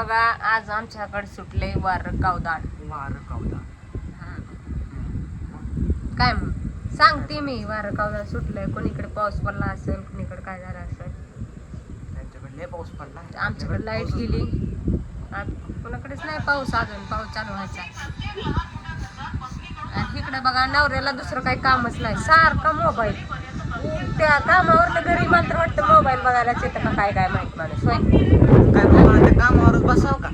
बघा आज आमच्याकडे सुटले वार कावदाड. काय मग सांगते मी, वार कावदाड सुटलंय. कोणीकडे पाऊस पडला असेल, कोणीकडे काय झालं असेल. त्यांच्याकडे पाऊस पडला, आमच्याकडे लाईट गेली. कोणाकडेच नाही पाऊस, अजून पाऊस चालू व्हायचा. आणि इकडे बघा नवऱ्याला दुसरं काही कामच नाही, सारखा मोबाईल. त्या कामावर घरी मात्र वाटतं मोबाईल बघायलाच येतं का काय काय माहित माणूस. काय बाबा कामावरच बसाव का?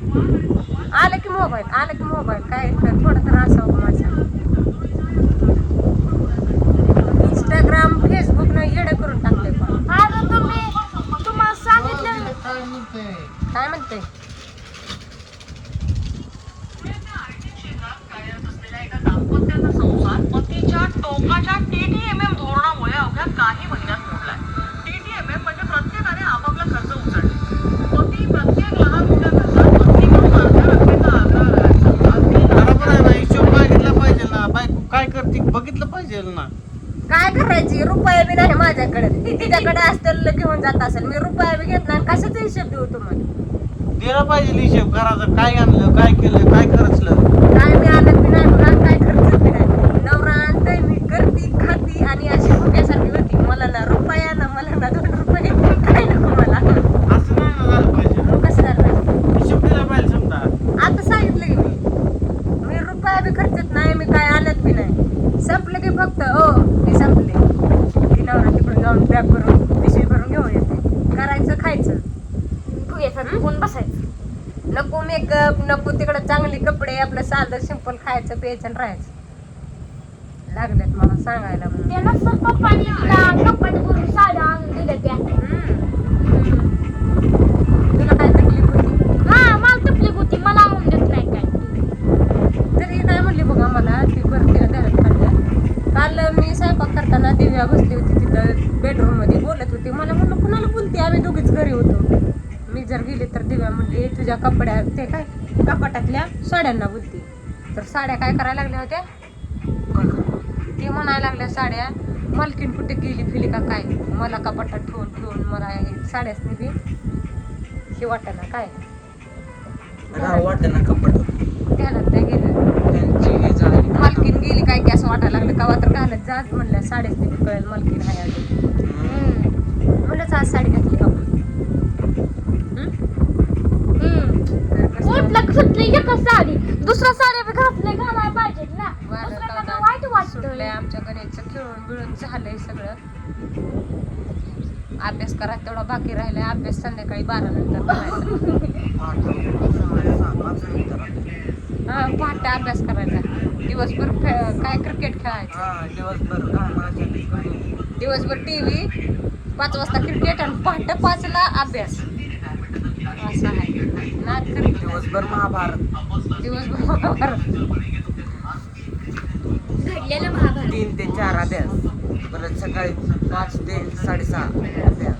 आलं की मोबाईल काय थोडं तर असावं माझं. इंस्टाग्राम फेसबुक न येडे करून टाकले. पण तुम्हाला सांगितलं काय म्हणते पतीच्या टोकाच्या TTMM धोरणामुळे अवघ्या काही महिन्यात मोडलाय. TTMM म्हणजे प्रत्येकाने आपापला खर्च उचलणे. पती प्रत्येक लहान मोठ्या खर्चात पत्नीकडून अर्ध्या रकमेचा आग्रह करायचा. बरोबर आहे ना, हिशोब बघितला पाहिजे ना. बायको काय करते बघितलं पाहिजे ना. काय करायची, रुपया बी नाही माझ्याकडे. ती तिच्याकडे असतील घेऊन जात असेल, मी रुपया बी घेत नाही. कशाचा हिशोब देऊ तुम्हाला? दिला पाहिजे हिशोब करायचं. काय आणलं, काय केलं, काय खर्चलं. काय मी आणत बी नाही बघा, काय खर्च बी नाही. नवरा आणतोय, मी करती खाती आणि अशी भुक्यासारखी होती. मला ना रुपया ना, मला ना 2 रुपये, काय नको मला. असं नाही ना झालं पाहिजे. मग कसं झालं? हिशोब दिला पाहिजे समजा. आता सांगितलं की मी रुपया बी खर्चत नाही, मी काय आणत बी नाही. संपलं की फक्त ते संपले की नवरा तिकडून जाऊन बॅग भरून पिशवी भरून घेऊन येते. करायचं खायचं, कोण बसायचं. नको मेकअप, नको तिकडं चांगले कपडे, आपलं साधं सिंपल खायचं प्यायचं आणि राहायचं. लागलेत मला सांगायला म्हणून. ते नसतं पप्पानी तिला कपाट भरून साड्या आणून दिल्या त्या. तुला काय तकलीफ होती? हा मला तकलीफ होती, मला आणून देत नाही काय. तरी काय म्हणली बघा मला, ती भरतीला घरात खाल्लं. काल मी स्वयंपाक करताना दिव्या बसली होती तिथं बेडरूम मध्ये बोलत होती. मला म्हणलं कुणाला बोलते, आम्ही दोघीच घरी होतो. मी जर गेली तर दिव्या म्हणली तुझ्या कपड्या ते काय कपाटातल्या साड्यांना बोलती. तर साड्या काय करायला लागल्या होत्या, ते म्हणायला लागल्या साड्या मालकीन कुठे गेली फिली का काय. मला कपाटात ठेवून मला साड्याच नाही हे वाटायला काय वाटतं ना कपड ध्यानात नाही गेलं. मालकीन गेली काय की असं वाटायला लागलं. कवा तर घालत जात म्हणलं, साड्याच नाही कळेल मालकीन हाय आली. म्हणूनच आज साडी घातली बाबा. कुठलं सुटली एकच साडी, दुसऱ्या साड्या बी घालायला पाहिजेत ना. दुसऱ्यांना वाईट वाटतं. आमच्या गणेशचं खेळून बिळून झालंय सगळं. अभ्यास करा तेवढा बाकी राहिलाय. अभ्यास संध्याकाळी 12 नंतर करायचा. हा पहाटे अभ्यास करायचा. दिवसभर काय क्रिकेट खेळायचं. दिवसभर TV, 5 वाजता क्रिकेट आणि पहाटे 5ला अभ्यास. असं आहे ना. दिवसभर महाभारत. दिवसभर घडलेलं महाभारत. 3 ते 4 अभ्यास, परत सकाळी 5 ते 6:30 अभ्यास.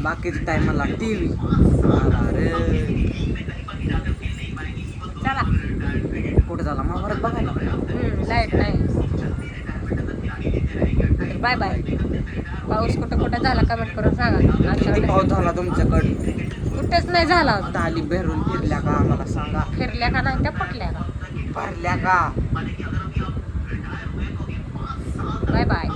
बाकीच्या टायमाला TV. अरे चला कुठे झाला महाभारत बघायला? लाईट नाही. Bye bye. पाऊस कुठं झाला कमेंट करून सांगा. किती आमच्याकडे पाऊस झाला तुमच्याकडे? कुठेच नाही झाला. ताली भरून फिरल्या का आम्हाला सांगा. फिरल्या का नाही त्या पटल्या का. भरल्या का? Bye bye.